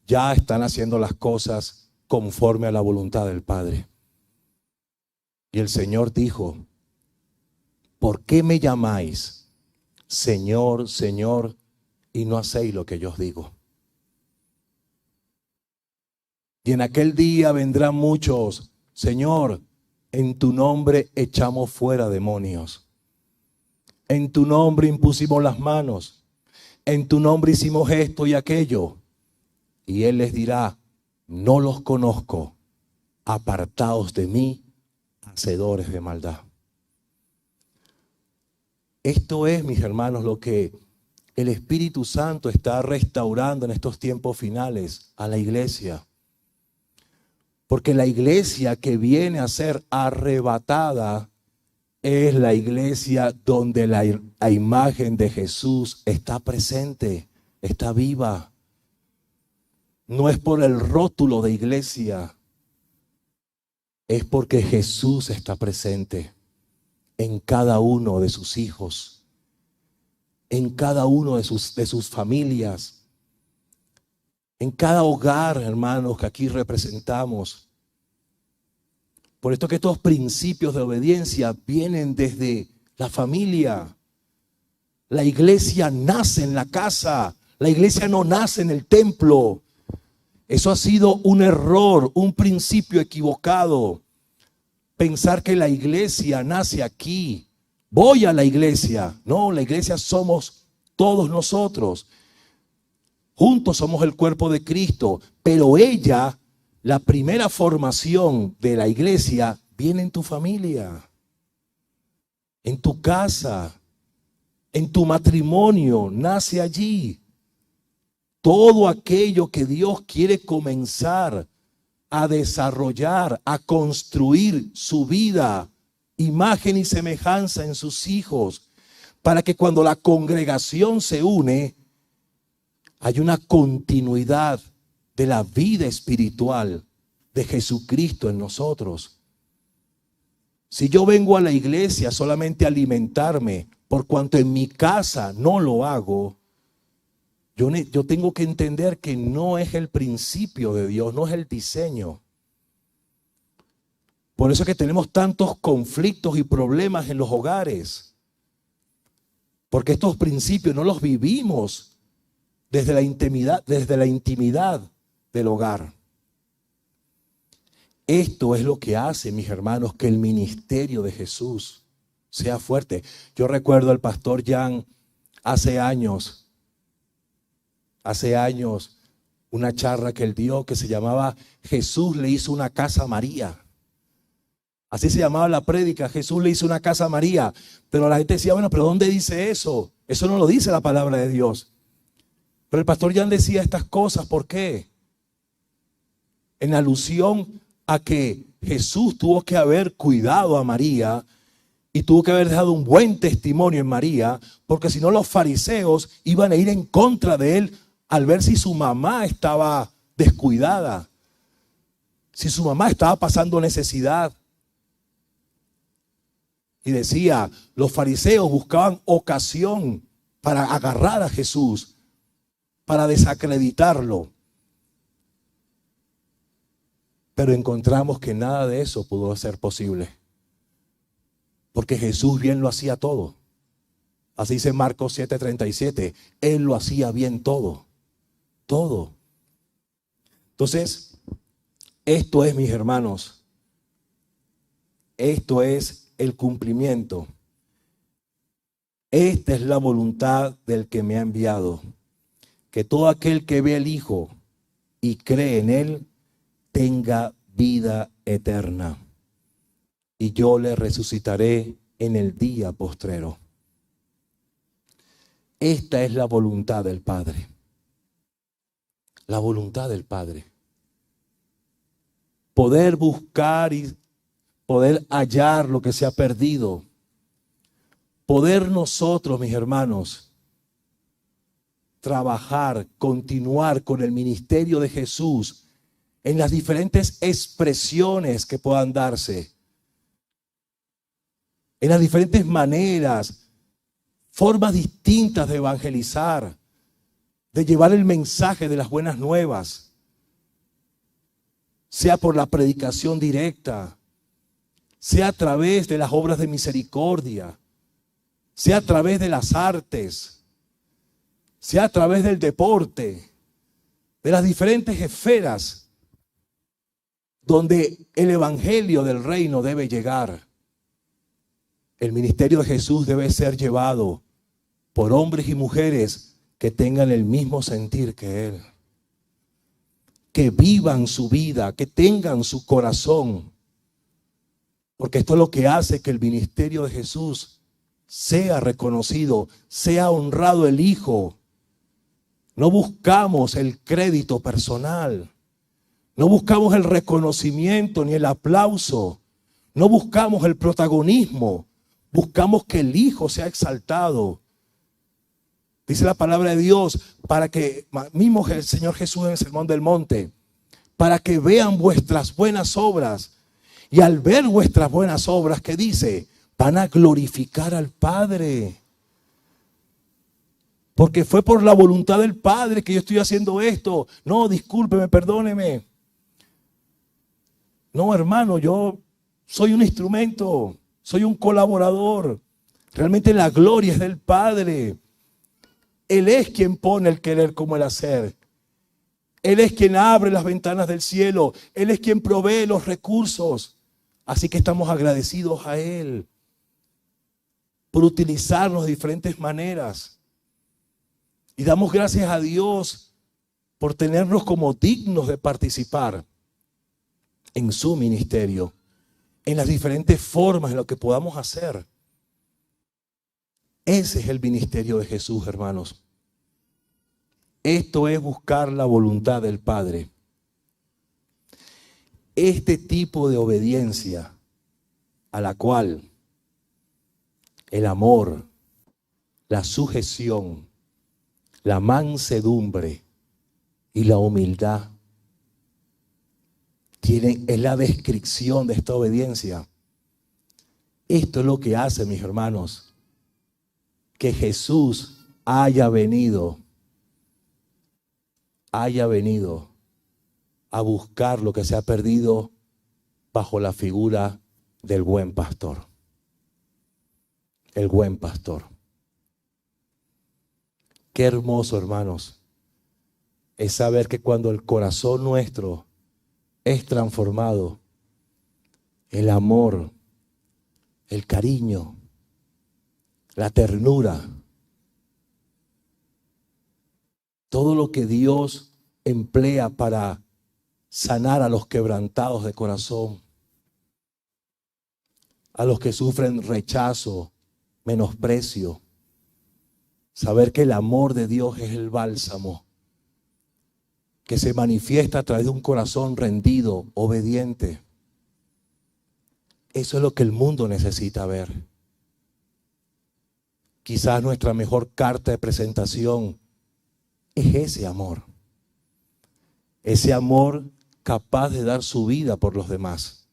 S1: ya están haciendo las cosas conforme a la voluntad del Padre. Y el Señor dijo: ¿por qué me llamáis Señor, Señor, y no hacéis lo que yo os digo? Y en aquel día vendrán muchos: Señor, en tu nombre echamos fuera demonios, en tu nombre impusimos las manos, en tu nombre hicimos esto y aquello. Y Él les dirá: no los conozco, apartaos de mí, hacedores de maldad. Esto es, mis hermanos, lo que el Espíritu Santo está restaurando en estos tiempos finales a la iglesia. Porque la iglesia que viene a ser arrebatada es la iglesia donde la imagen de Jesús está presente, está viva. No es por el rótulo de iglesia, es porque Jesús está presente en cada uno de sus hijos, en cada uno de sus familias, en cada hogar, hermanos, que aquí representamos. Por esto que estos principios de obediencia vienen desde la familia. La iglesia nace en la casa, la iglesia no nace en el templo. Eso ha sido un error, un principio equivocado. Pensar que la iglesia nace aquí. Voy a la iglesia. No, la iglesia somos todos nosotros. Juntos somos el cuerpo de Cristo. Pero ella, la primera formación de la iglesia, viene en tu familia, en tu casa, en tu matrimonio, nace allí. Todo aquello que Dios quiere comenzar a desarrollar, a construir su vida, imagen y semejanza en sus hijos, para que cuando la congregación se une, hay una continuidad de la vida espiritual de Jesucristo en nosotros. Si yo vengo a la iglesia solamente a alimentarme, por cuanto en mi casa no lo hago, yo tengo que entender que no es el principio de Dios, no es el diseño. Por eso es que tenemos tantos conflictos y problemas en los hogares. Porque estos principios no los vivimos desde la intimidad del hogar. Esto es lo que hace, mis hermanos, que el ministerio de Jesús sea fuerte. Yo recuerdo al pastor Jan hace años, una charla que él dio que se llamaba Jesús le hizo una casa a María. Así se llamaba la prédica, Jesús le hizo una casa a María. Pero la gente decía, bueno, pero ¿dónde dice eso? Eso no lo dice la palabra de Dios. Pero el pastor Jan decía estas cosas, ¿por qué? En alusión a que Jesús tuvo que haber cuidado a María y tuvo que haber dejado un buen testimonio en María, porque si no los fariseos iban a ir en contra de él al ver si su mamá estaba descuidada, si su mamá estaba pasando necesidad. Y decía, los fariseos buscaban ocasión para agarrar a Jesús, para desacreditarlo. Pero encontramos que nada de eso pudo ser posible. Porque Jesús bien lo hacía todo. Así dice Marcos 7:37. Él lo hacía bien todo. Todo. Entonces, esto es, mis hermanos, esto es el cumplimiento. Esta es la voluntad del que me ha enviado. Que todo aquel que ve al Hijo y cree en Él, tenga vida eterna. Y yo le resucitaré en el día postrero. Esta es la voluntad del Padre. La voluntad del Padre. Poder buscar y poder hallar lo que se ha perdido. Poder nosotros, mis hermanos, trabajar, continuar con el ministerio de Jesús en las diferentes expresiones que puedan darse. En las diferentes maneras, formas distintas de evangelizar, de llevar el mensaje de las buenas nuevas, sea por la predicación directa, sea a través de las obras de misericordia, sea a través de las artes, sea a través del deporte, de las diferentes esferas donde el evangelio del reino debe llegar. El ministerio de Jesús debe ser llevado por hombres y mujeres que tengan el mismo sentir que Él. Que vivan su vida, que tengan su corazón. Porque esto es lo que hace que el ministerio de Jesús sea reconocido, sea honrado el Hijo. No buscamos el crédito personal. No buscamos el reconocimiento ni el aplauso. No buscamos el protagonismo. Buscamos que el Hijo sea exaltado. Dice la palabra de Dios, para que, mismo el Señor Jesús en el Sermón del Monte, para que vean vuestras buenas obras. Y al ver vuestras buenas obras, ¿qué dice? Van a glorificar al Padre. Porque fue por la voluntad del Padre que yo estoy haciendo esto. No, discúlpeme, perdóneme. No, hermano, yo soy un instrumento, soy un colaborador. Realmente la gloria es del Padre. Él es quien pone el querer como el hacer. Él es quien abre las ventanas del cielo. Él es quien provee los recursos. Así que estamos agradecidos a Él por utilizarnos de diferentes maneras. Y damos gracias a Dios por tenernos como dignos de participar en su ministerio, en las diferentes formas en lo que podamos hacer. Ese es el ministerio de Jesús, hermanos. Esto es buscar la voluntad del Padre. Este tipo de obediencia a la cual el amor, la sujeción, la mansedumbre y la humildad es la descripción de esta obediencia. Esto es lo que hace, mis hermanos, que Jesús haya venido a buscar lo que se ha perdido bajo la figura del buen pastor. El buen pastor. Qué hermoso, hermanos, es saber que cuando el corazón nuestro es transformado, el amor, el cariño, la ternura, todo lo que Dios emplea para sanar a los quebrantados de corazón, a los que sufren rechazo, menosprecio. Saber que el amor de Dios es el bálsamo que se manifiesta a través de un corazón rendido, obediente. Eso es lo que el mundo necesita ver. Quizás nuestra mejor carta de presentación es ese amor. Ese amor capaz de dar su vida por los demás.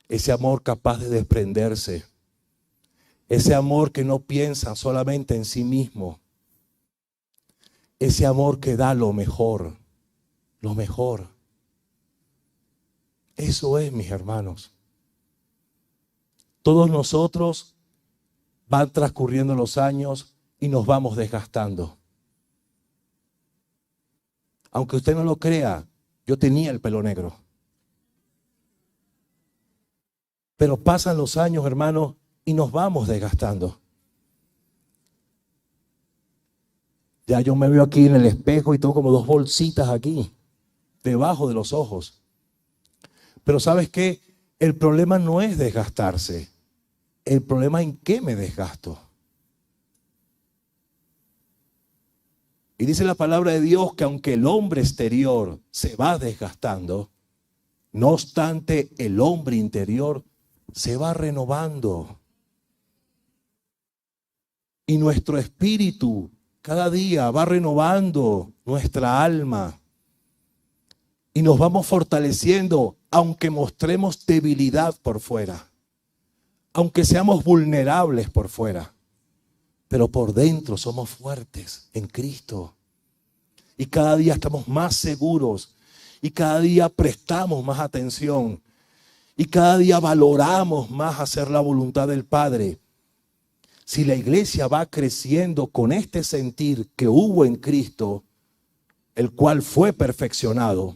S1: Ese amor capaz de desprenderse. Ese amor que no piensa solamente en sí mismo. Ese amor que da lo mejor. Lo mejor. Eso es, mis hermanos. Todos nosotros van transcurriendo los años y nos vamos desgastando. Aunque usted no lo crea, yo tenía el pelo negro. Pero pasan los años, hermanos, y nos vamos desgastando. Ya yo me veo aquí en el espejo y tengo como 2 bolsitas aquí, debajo de los ojos. Pero ¿sabes qué? El problema no es desgastarse. El problema es en qué me desgasto. Y dice la palabra de Dios que aunque el hombre exterior se va desgastando, no obstante el hombre interior se va renovando. Y nuestro espíritu cada día va renovando nuestra alma. Y nos vamos fortaleciendo, aunque mostremos debilidad por fuera. Aunque seamos vulnerables por fuera. Pero por dentro somos fuertes en Cristo. Y cada día estamos más seguros. Y cada día prestamos más atención. Y cada día valoramos más hacer la voluntad del Padre. Si la iglesia va creciendo con este sentir que hubo en Cristo, el cual fue perfeccionado,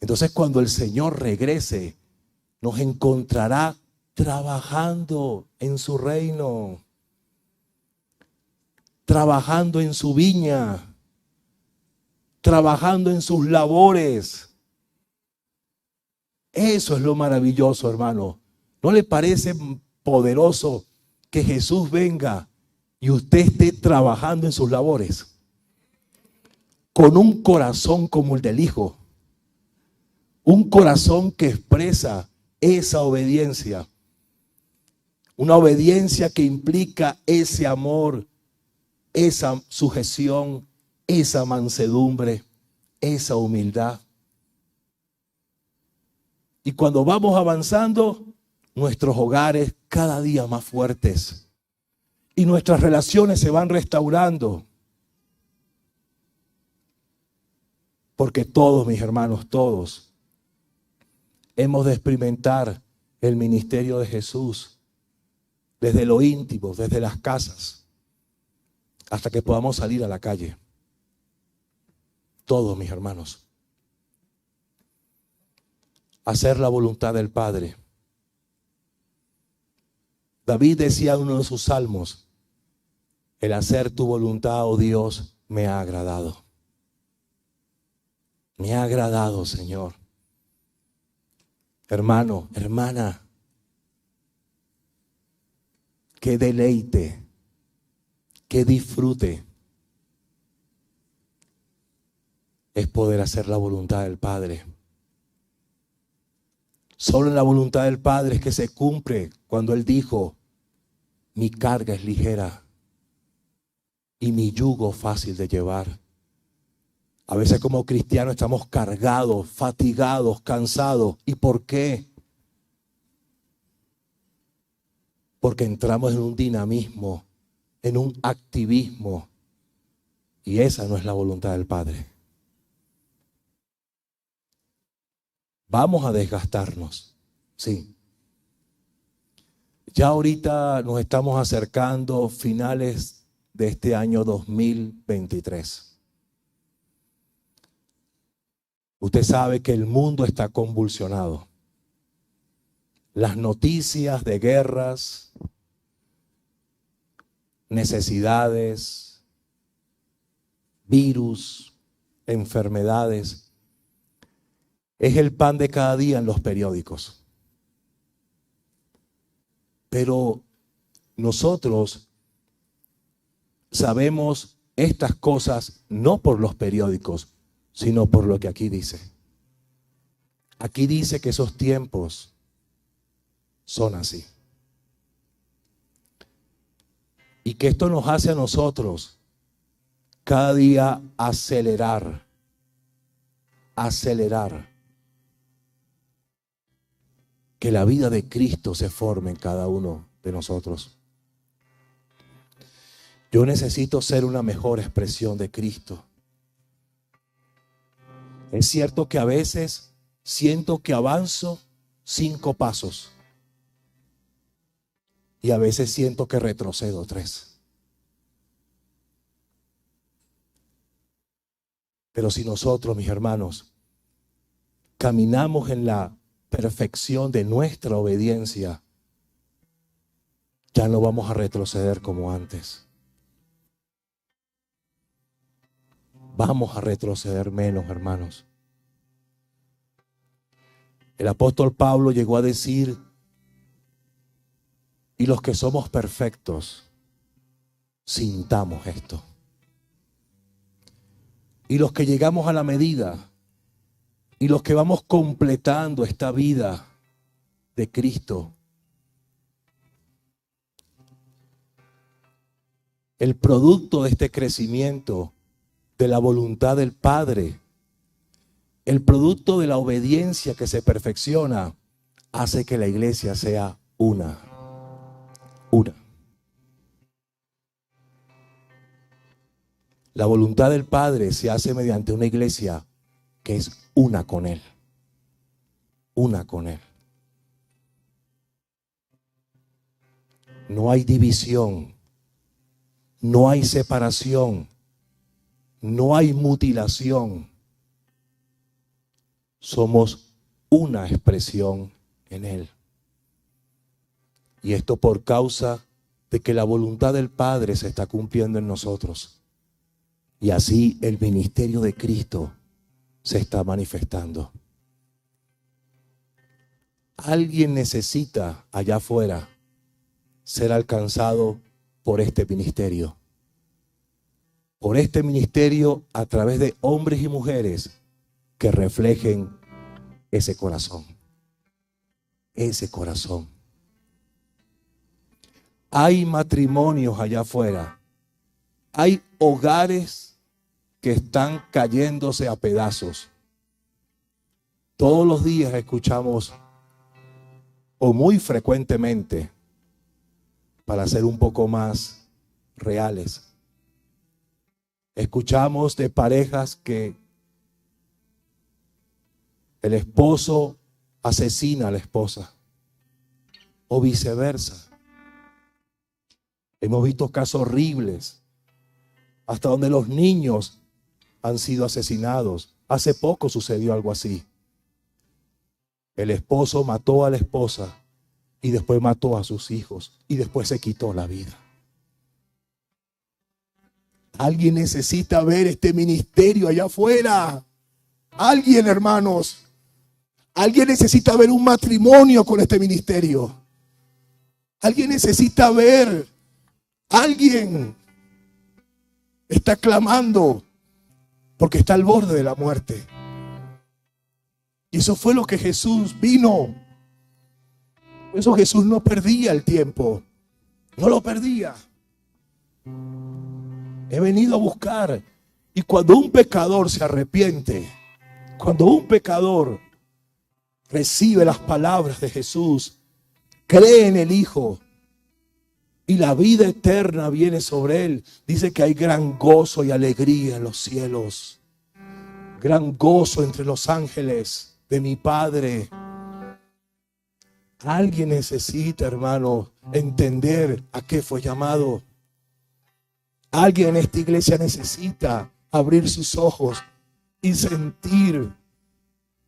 S1: entonces cuando el Señor regrese, nos encontrará trabajando en su reino, trabajando en su viña, trabajando en sus labores. Eso es lo maravilloso, hermano. ¿No le parece poderoso que Jesús venga y usted esté trabajando en sus labores? Con un corazón como el del Hijo. Un corazón que expresa esa obediencia. Una obediencia que implica ese amor, esa sujeción, esa mansedumbre, esa humildad. Y cuando vamos avanzando, nuestros hogares cada día más fuertes. Y nuestras relaciones se van restaurando. Porque todos, mis hermanos, todos, hemos de experimentar el ministerio de Jesús desde lo íntimo, desde las casas, hasta que podamos salir a la calle. Todos, mis hermanos. Hacer la voluntad del Padre. David decía en uno de sus salmos, el hacer tu voluntad, oh Dios, me ha agradado. Me ha agradado, Señor. Hermano, hermana, qué deleite, qué disfrute es poder hacer la voluntad del Padre. Solo en la voluntad del Padre es que se cumple cuando Él dijo, mi carga es ligera y mi yugo fácil de llevar. A veces como cristianos estamos cargados, fatigados, cansados. ¿Y por qué? Porque entramos en un dinamismo, en un activismo. Y esa no es la voluntad del Padre. Vamos a desgastarnos, sí. Ya ahorita nos estamos acercando a finales de este año 2023. Usted sabe que el mundo está convulsionado. Las noticias de guerras, necesidades, virus, enfermedades, es el pan de cada día en los periódicos. Pero nosotros sabemos estas cosas no por los periódicos, sino por lo que aquí dice. Aquí dice que esos tiempos son así. Y que esto nos hace a nosotros cada día acelerar que la vida de Cristo se forme en cada uno de nosotros. Yo necesito ser una mejor expresión de Cristo. Es cierto que a veces siento que avanzo 5 pasos y a veces siento que retrocedo 3. Pero si nosotros, mis hermanos, caminamos en la perfección de nuestra obediencia, ya no vamos a retroceder como antes. Vamos a retroceder menos, hermanos. El apóstol Pablo llegó a decir: y los que somos perfectos, sintamos esto. Y los que llegamos a la medida, y los que vamos completando esta vida de Cristo, el producto de este crecimiento de la voluntad del Padre, el producto de la obediencia que se perfecciona, hace que la iglesia sea una. La voluntad del Padre se hace mediante una iglesia que es una con Él. Una con Él. No hay división, no hay separación, no hay mutilación. Somos una expresión en Él. Y esto por causa de que la voluntad del Padre se está cumpliendo en nosotros. Y así el ministerio de Cristo se está manifestando. Alguien necesita allá afuera ser alcanzado por este ministerio. Por este ministerio a través de hombres y mujeres que reflejen ese corazón. Ese corazón. Hay matrimonios allá afuera. Hay hogares que están cayéndose a pedazos. Todos los días escuchamos, o muy frecuentemente, para ser un poco más reales, escuchamos de parejas que el esposo asesina a la esposa o viceversa. Hemos visto casos horribles, hasta donde los niños han sido asesinados. Hace poco sucedió algo así. El esposo mató a la esposa y después mató a sus hijos y después se quitó la vida. Alguien necesita ver este ministerio allá afuera. Alguien, hermanos. Alguien necesita ver un matrimonio con este ministerio. Alguien necesita ver. Alguien está clamando porque está al borde de la muerte. Y eso fue lo que Jesús vino. Por eso Jesús no perdía el tiempo. No lo perdía. He venido a buscar. Y cuando un pecador se arrepiente, cuando un pecador recibe las palabras de Jesús, cree en el Hijo y la vida eterna viene sobre él, dice que hay gran gozo y alegría en los cielos, gran gozo entre los ángeles de mi Padre. Alguien necesita, hermano, entender a qué fue llamado. Alguien en esta iglesia necesita abrir sus ojos y sentir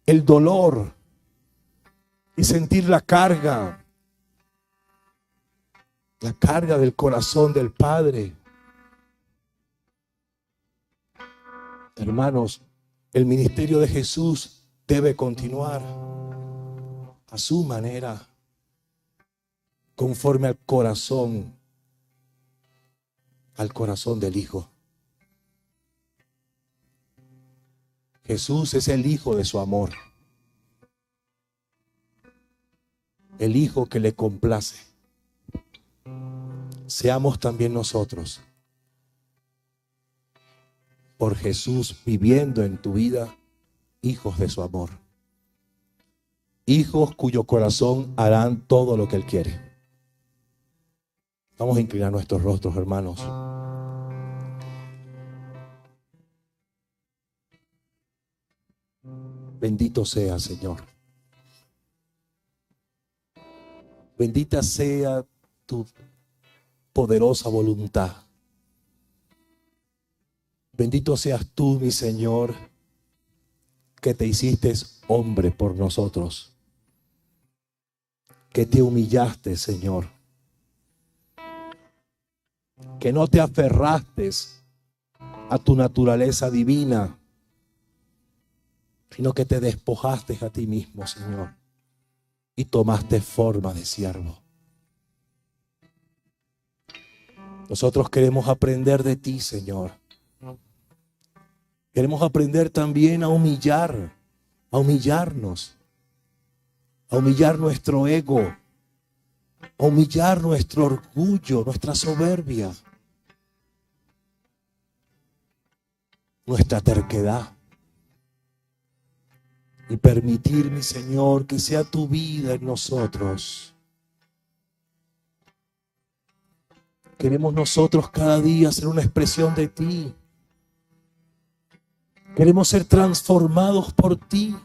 S1: el dolor y sentir la carga del corazón del Padre. Hermanos, el ministerio de Jesús debe continuar a su manera, conforme al corazón del Hijo. Jesús es el Hijo de su amor, el Hijo que le complace. Seamos también nosotros, por Jesús viviendo en tu vida, hijos de su amor. Hijos cuyo corazón harán todo lo que Él quiere. Vamos a inclinar nuestros rostros, hermanos. Bendito sea, Señor. Bendita sea tu poderosa voluntad. Bendito seas tú, mi Señor, que te hiciste hombre por nosotros, que te humillaste, Señor, que no te aferraste a tu naturaleza divina, sino que te despojaste a ti mismo, Señor, y tomaste forma de siervo. Nosotros queremos aprender de ti, Señor. Queremos aprender también a humillarnos, a humillar nuestro ego, a humillar nuestro orgullo, nuestra soberbia, nuestra terquedad. Y permitir, mi Señor, que sea tu vida en nosotros. Queremos nosotros cada día ser una expresión de ti. Queremos ser transformados por ti.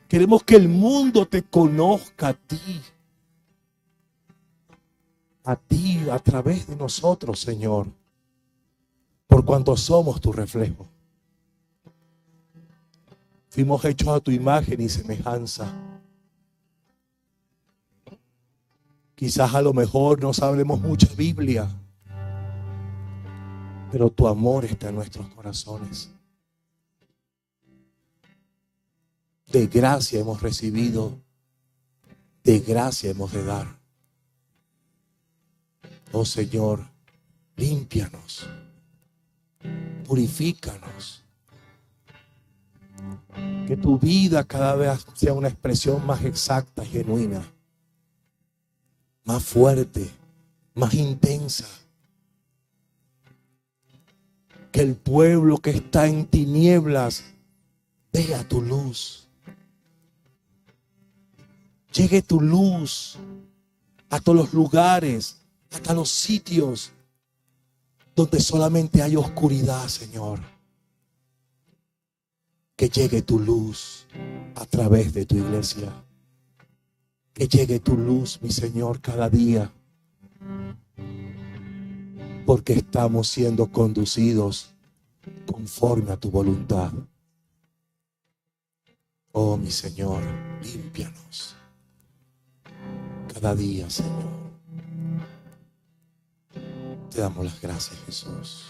S1: Queremos que el mundo te conozca a ti a través de nosotros, Señor, por cuanto somos tu reflejo. Fuimos hechos a tu imagen y semejanza. Quizás a lo mejor no sabemos mucha Biblia, pero tu amor está en nuestros corazones. De gracia hemos recibido, de gracia hemos de dar. Oh Señor, límpianos, purifícanos. Que tu vida cada vez sea una expresión más exacta y genuina, más fuerte, más intensa. Que el pueblo que está en tinieblas vea tu luz. Llegue tu luz a todos los lugares, hasta los sitios donde solamente hay oscuridad, Señor. Que llegue tu luz a través de tu iglesia. Que llegue tu luz, mi Señor, cada día. Porque estamos siendo conducidos conforme a tu voluntad. Oh, mi Señor, límpianos cada día, Señor. Te damos las gracias, Jesús.